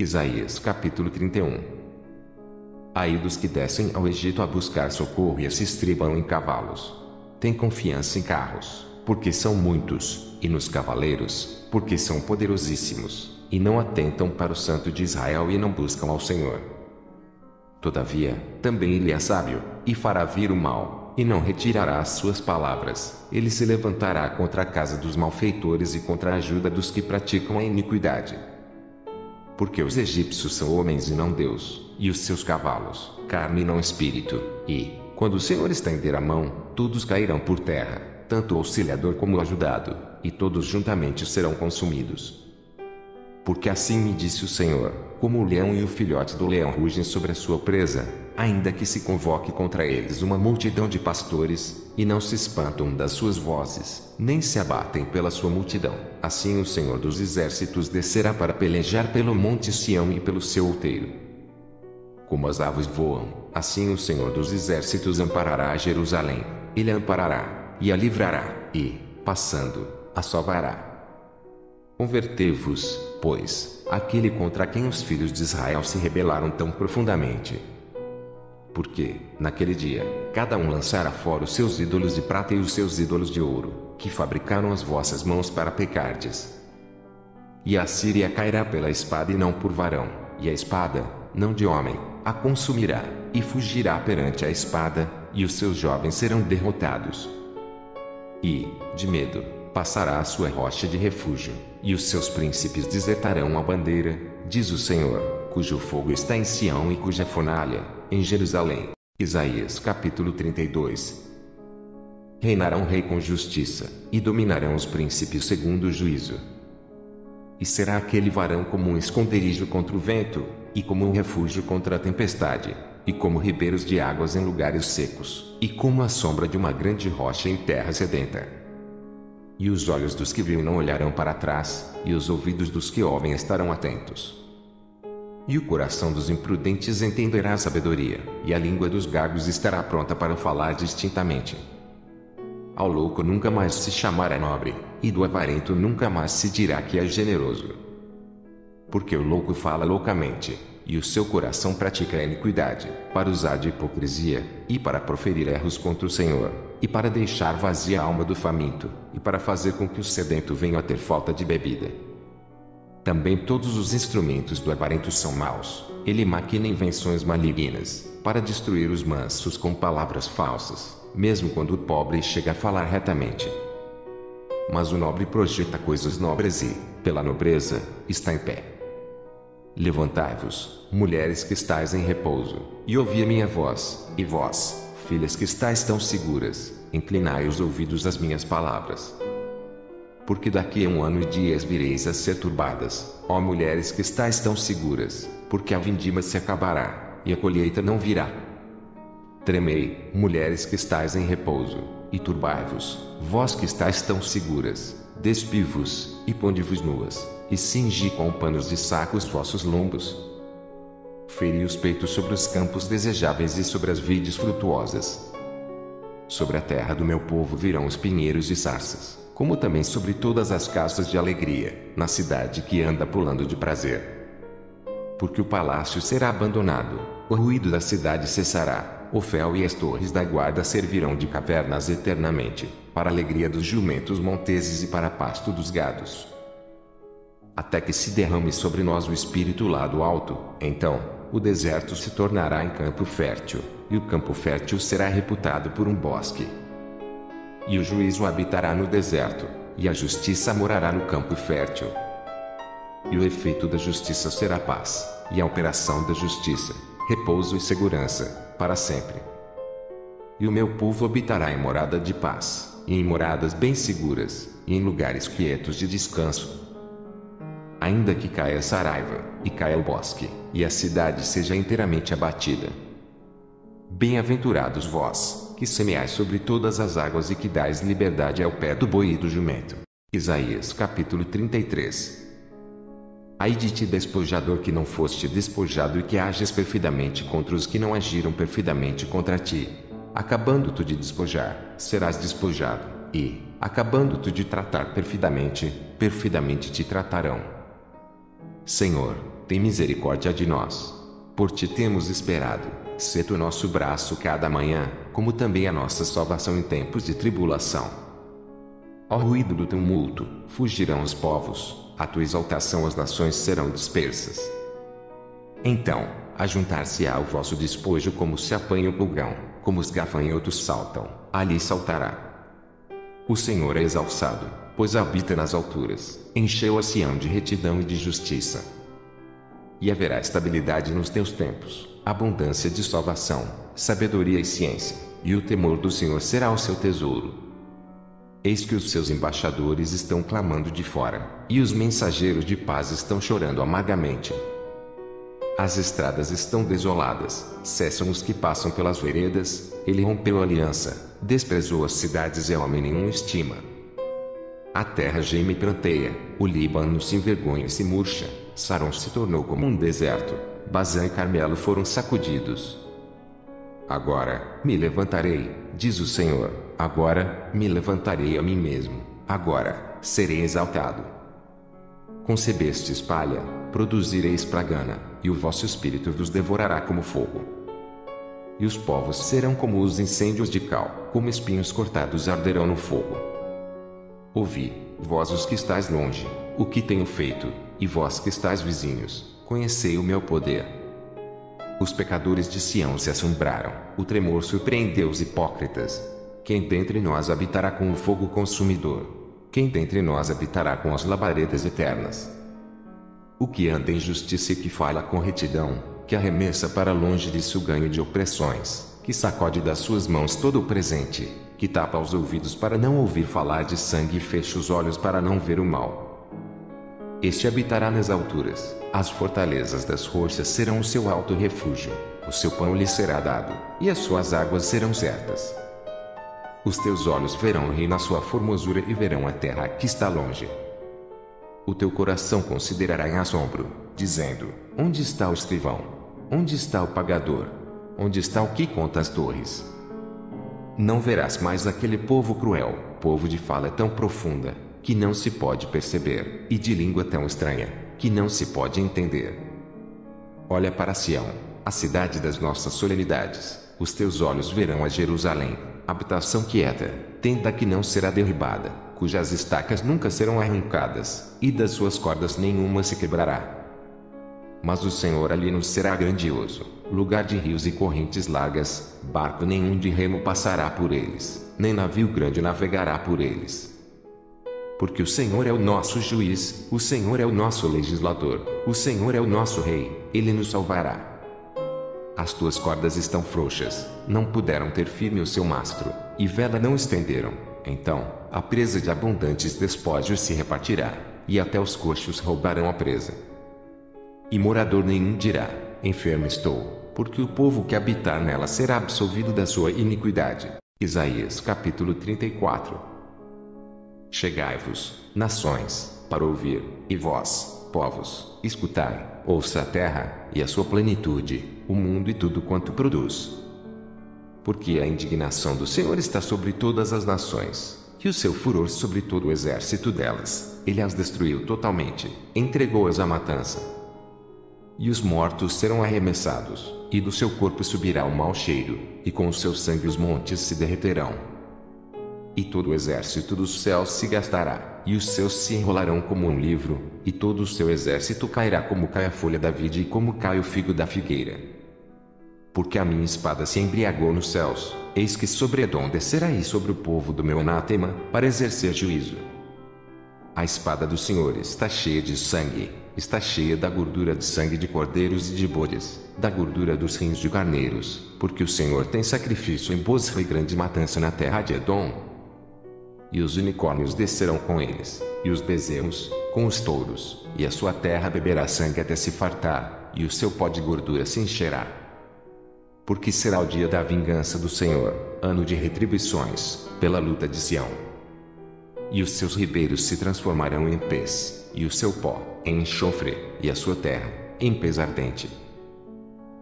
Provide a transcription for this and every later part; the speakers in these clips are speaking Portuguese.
Isaías capítulo 31. Ai dos que descem ao Egito a buscar socorro e se estribam em cavalos. Tem confiança em carros, porque são muitos, e nos cavaleiros, porque são poderosíssimos, e não atentam para o Santo de Israel e não buscam ao Senhor. Todavia, também ele é sábio, e fará vir o mal, e não retirará as suas palavras. Ele se levantará contra a casa dos malfeitores e contra a ajuda dos que praticam a iniquidade. Porque os egípcios são homens e não Deus, e os seus cavalos, carne e não espírito, e, quando o Senhor estender a mão, todos cairão por terra, tanto o auxiliador como o ajudado, e todos juntamente serão consumidos. Porque assim me disse o Senhor, como o leão e o filhote do leão rugem sobre a sua presa, ainda que se convoque contra eles uma multidão de pastores, e não se espantam das suas vozes, nem se abatem pela sua multidão, assim o Senhor dos exércitos descerá para pelejar pelo monte Sião e pelo seu outeiro. Como as aves voam, assim o Senhor dos exércitos amparará a Jerusalém. Ele a amparará, e a livrará, e, passando, a salvará. Convertei-vos, pois, àquele contra quem os filhos de Israel se rebelaram tão profundamente. Porque, naquele dia, cada um lançará fora os seus ídolos de prata e os seus ídolos de ouro, que fabricaram as vossas mãos para pecardes. E a Síria cairá pela espada e não por varão, e a espada, não de homem, a consumirá, e fugirá perante a espada, e os seus jovens serão derrotados. E, de medo, passará a sua rocha de refúgio, e os seus príncipes desertarão a bandeira, diz o Senhor, cujo fogo está em Sião e cuja fornalha, em Jerusalém. Isaías capítulo 32. Reinará um rei com justiça, e dominarão os príncipes segundo o juízo. E será aquele varão como um esconderijo contra o vento, e como um refúgio contra a tempestade, e como ribeiros de águas em lugares secos, e como a sombra de uma grande rocha em terra sedenta. E os olhos dos que veem não olharão para trás, e os ouvidos dos que ouvem estarão atentos. E o coração dos imprudentes entenderá a sabedoria, e a língua dos gagos estará pronta para falar distintamente. Ao louco nunca mais se chamará nobre, e do avarento nunca mais se dirá que é generoso. Porque o louco fala loucamente, e o seu coração pratica a iniquidade, para usar de hipocrisia, e para proferir erros contra o Senhor, e para deixar vazia a alma do faminto, e para fazer com que o sedento venha a ter falta de bebida. Também todos os instrumentos do avarento são maus. Ele maquina invenções malignas, para destruir os mansos com palavras falsas, mesmo quando o pobre chega a falar retamente. Mas o nobre projeta coisas nobres e, pela nobreza, está em pé. Levantai-vos, mulheres que estáis em repouso, e ouvi a minha voz, e vós, filhas que estáis tão seguras, inclinai os ouvidos às minhas palavras. Porque daqui a 1 ano e dias vireis a ser turbadas, ó mulheres que estáis tão seguras, porque a vindima se acabará, e a colheita não virá. Tremei, mulheres que estáis em repouso, e turbai-vos, vós que estáis tão seguras, despivi-vos, e ponde-vos nuas, e cingi com panos de saco os vossos lombos. Feri os peitos sobre os campos desejáveis e sobre as vides frutuosas. Sobre a terra do meu povo virão os pinheiros e sarças, como também sobre todas as casas de alegria, na cidade que anda pulando de prazer. Porque o palácio será abandonado, o ruído da cidade cessará, o fel e as torres da guarda servirão de cavernas eternamente, para a alegria dos jumentos monteses e para pasto dos gados. Até que se derrame sobre nós o Espírito lá do alto, então, o deserto se tornará em campo fértil, e o campo fértil será reputado por um bosque. E o juízo habitará no deserto, e a justiça morará no campo fértil. E o efeito da justiça será paz, e a operação da justiça, repouso e segurança, para sempre. E o meu povo habitará em morada de paz, e em moradas bem seguras, e em lugares quietos de descanso. Ainda que caia a saraiva, e caia o bosque, e a cidade seja inteiramente abatida. Bem-aventurados vós, que semeais sobre todas as águas e que dais liberdade ao pé do boi e do jumento. Isaías capítulo 33. Ai de ti, despojador, que não foste despojado e que ages perfidamente contra os que não agiram perfidamente contra ti. Acabando tu de despojar, serás despojado, e, acabando tu de tratar perfidamente, perfidamente te tratarão. Senhor, tem misericórdia de nós. Por ti temos esperado, sê tu nosso braço cada manhã, como também a nossa salvação em tempos de tribulação. Ao ruído do tumulto, fugirão os povos, à tua exaltação as nações serão dispersas. Então, ajuntar-se-á o vosso despojo como se apanha o pulgão, como os gafanhotos saltam, ali saltará. O Senhor é exalçado, pois habita nas alturas, encheu a Sião de retidão e de justiça. E haverá estabilidade nos teus tempos, abundância de salvação, sabedoria e ciência, e o temor do Senhor será o seu tesouro. Eis que os seus embaixadores estão clamando de fora, e os mensageiros de paz estão chorando amargamente. As estradas estão desoladas, cessam os que passam pelas veredas, ele rompeu a aliança, desprezou as cidades e a homem nenhum estima. A terra geme e pranteia, o Líbano se envergonha e se murcha, Saron se tornou como um deserto, Bazã e Carmelo foram sacudidos. Agora, me levantarei, diz o Senhor, agora, me levantarei a mim mesmo, agora, serei exaltado. Concebestes palha, produzireis plagana, e o vosso espírito vos devorará como fogo. E os povos serão como os incêndios de cal, como espinhos cortados arderão no fogo. Ouvi, vós os que estáis longe, o que tenho feito, e vós que estáis vizinhos, conhecei o meu poder. Os pecadores de Sião se assombraram, o tremor surpreendeu os hipócritas. Quem dentre nós habitará com o fogo consumidor? Quem dentre nós habitará com as labaredas eternas? O que anda em justiça e que fala com retidão, que arremessa para longe de si o ganho de opressões, que sacode das suas mãos todo o presente, que tapa os ouvidos para não ouvir falar de sangue e fecha os olhos para não ver o mal. Este habitará nas alturas, as fortalezas das rochas serão o seu alto refúgio, o seu pão lhe será dado, e as suas águas serão certas. Os teus olhos verão o rei na sua formosura e verão a terra que está longe. O teu coração considerará em assombro, dizendo, onde está o escrivão? Onde está o pagador? Onde está o que conta as torres? Não verás mais aquele povo cruel, povo de fala tão profunda, que não se pode perceber, e de língua tão estranha, que não se pode entender. Olha para Sião, a cidade das nossas solenidades, os teus olhos verão a Jerusalém, habitação quieta, tenda que não será derribada, cujas estacas nunca serão arrancadas, e das suas cordas nenhuma se quebrará. Mas o Senhor ali nos será grandioso, lugar de rios e correntes largas, barco nenhum de remo passará por eles, nem navio grande navegará por eles. Porque o Senhor é o nosso juiz, o Senhor é o nosso legislador, o Senhor é o nosso rei, ele nos salvará. As tuas cordas estão frouxas, não puderam ter firme o seu mastro, e vela não estenderam. Então, a presa de abundantes despojos se repartirá, e até os coxos roubarão a presa. E morador nenhum dirá, enfermo estou, porque o povo que habitar nela será absolvido da sua iniquidade. Isaías capítulo 34. Chegai-vos, nações, para ouvir, e vós, povos, escutai, ouça a terra, e a sua plenitude, o mundo e tudo quanto produz. Porque a indignação do Senhor está sobre todas as nações, e o seu furor sobre todo o exército delas, ele as destruiu totalmente, entregou-as à matança. E os mortos serão arremessados, e do seu corpo subirá o mau cheiro, e com o seu sangue os montes se derreterão. E todo o exército dos céus se gastará, e os seus se enrolarão como um livro, e todo o seu exército cairá como cai a folha da vide e como cai o figo da figueira. Porque a minha espada se embriagou nos céus, eis que sobre Edom descerá sobre o povo do meu anátema, para exercer juízo. A espada do Senhor está cheia de sangue, está cheia da gordura de sangue de cordeiros e de bodes, da gordura dos rins de carneiros, porque o Senhor tem sacrifício em Bozra e grande matança na terra de Edom. E os unicórnios descerão com eles, e os bezerros, com os touros, e a sua terra beberá sangue até se fartar, e o seu pó de gordura se encherá. Porque será o dia da vingança do Senhor, ano de retribuições, pela luta de Sião. E os seus ribeiros se transformarão em pez, e o seu pó, em enxofre, e a sua terra, em pez ardente.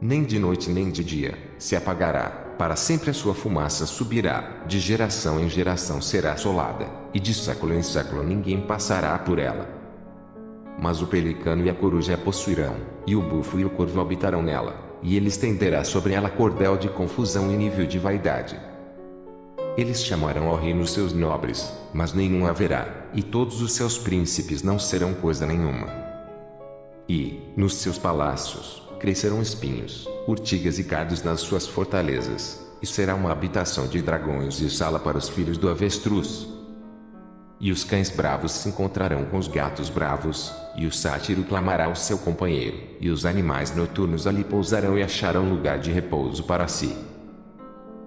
Nem de noite nem de dia, se apagará, para sempre a sua fumaça subirá, de geração em geração será assolada, e de século em século ninguém passará por ela. Mas o pelicano e a coruja a possuirão, e o bufo e o corvo habitarão nela, e ele estenderá sobre ela cordel de confusão e nível de vaidade. Eles chamarão ao reino seus nobres, mas nenhum haverá, e todos os seus príncipes não serão coisa nenhuma. E, nos seus palácios, crescerão espinhos, urtigas e cardos nas suas fortalezas, e será uma habitação de dragões e sala para os filhos do avestruz. E os cães bravos se encontrarão com os gatos bravos, e o sátiro clamará ao seu companheiro, e os animais noturnos ali pousarão e acharão lugar de repouso para si.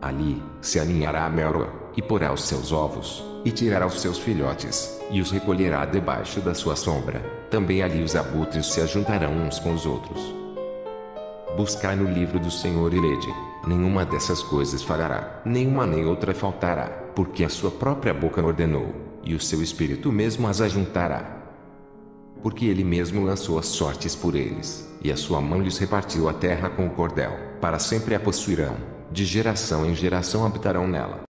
Ali, se aninhará a melroa, e porá os seus ovos, e tirará os seus filhotes, e os recolherá debaixo da sua sombra. Também ali os abutres se ajuntarão uns com os outros. Buscai no livro do Senhor e lede. Nenhuma dessas coisas falhará, nenhuma nem outra faltará, porque a sua própria boca ordenou, e o seu espírito mesmo as ajuntará. Porque ele mesmo lançou as sortes por eles, e a sua mão lhes repartiu a terra com o cordel, para sempre a possuirão, de geração em geração habitarão nela.